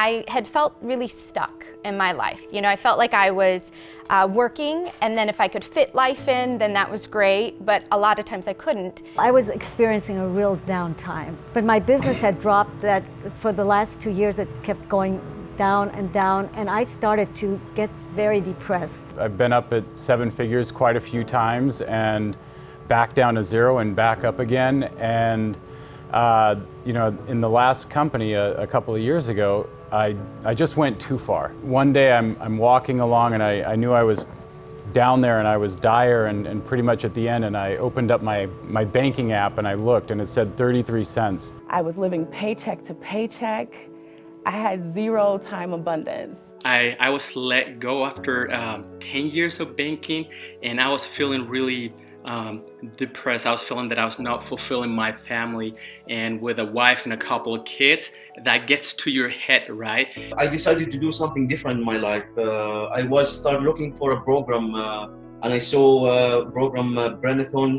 I had felt really stuck in my life. You know, I felt like I was working, and then if I could fit life in, then that was great, but a lot of times I couldn't. I was experiencing a real downtime, but my business had dropped. That for the last 2 years it kept going down and down, and I started to get very depressed. I've been up at 7 figures quite a few times and back down to zero and back up again. And you know, in the last company a couple of years ago, I just went too far. One day I'm walking along and I knew I was down there and I was dire and pretty much at the end, and I opened up my banking app and I looked and it said 33 cents. I was living paycheck to paycheck. I had zero time abundance. I was let go after 10 years of banking, and I was feeling really depressed. I was feeling that I was not fulfilling my family, and with a wife and a couple of kids, that gets to your head, right? I decided to do something different in my life. I started looking for a program, and I saw a program, Retrain,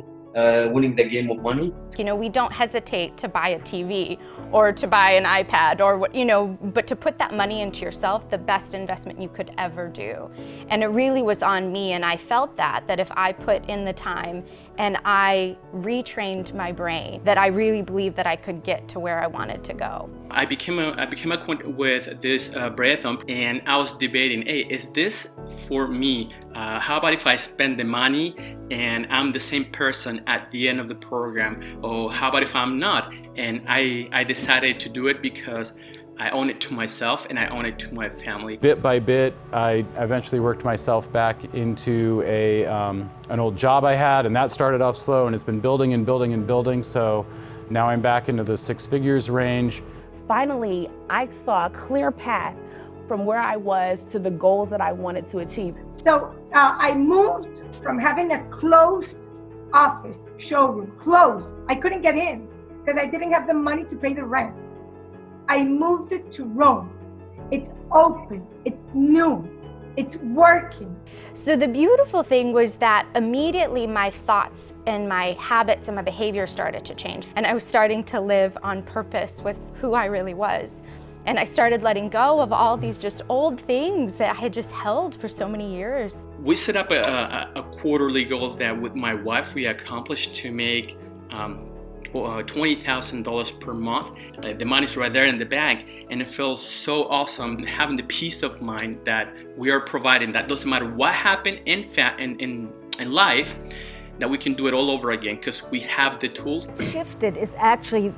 winning the game of money. You know, we don't hesitate to buy a TV or to buy an iPad or what, you know, but to put that money into yourself, the best investment you could ever do. And it really was on me, and I felt that if I put in the time and I retrained my brain, that I really believed that I could get to where I wanted to go. I became acquainted with this Retrain, and I was debating, hey, is this for me? How about if I spend the money and I'm the same person at the end of the program? Or how about if I'm not? And I decided to do it because I owe it to myself and I owe it to my family. Bit by bit, I eventually worked myself back into an old job I had, and that started off slow, and it's been building and building and building. So now I'm back into the 6 figures range. Finally, I saw a clear path from where I was to the goals that I wanted to achieve. So I moved from having a closed office, showroom, closed. I couldn't get in because I didn't have the money to pay the rent. I moved it to Rome. It's open, it's new, it's working. So the beautiful thing was that immediately my thoughts and my habits and my behavior started to change. And I was starting to live on purpose with who I really was. And I started letting go of all these just old things that I had just held for so many years. We set up a quarterly goal that with my wife we accomplished to make $20,000 per month. The money's right there in the bank, and it feels so awesome having the peace of mind that we are providing. That doesn't matter what happened in life, that we can do it all over again because we have the tools. Shifted is actually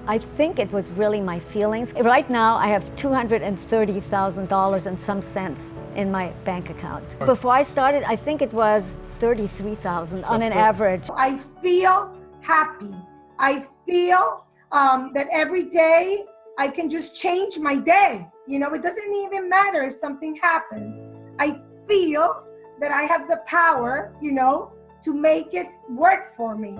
I think it was really my feelings. Right now I have $230,000 and some cents in my bank account. Before I started, I think it was 33,000 on an average. I feel happy. I feel that every day I can just change my day. You know, it doesn't even matter if something happens. I feel that I have the power, you know, to make it work for me.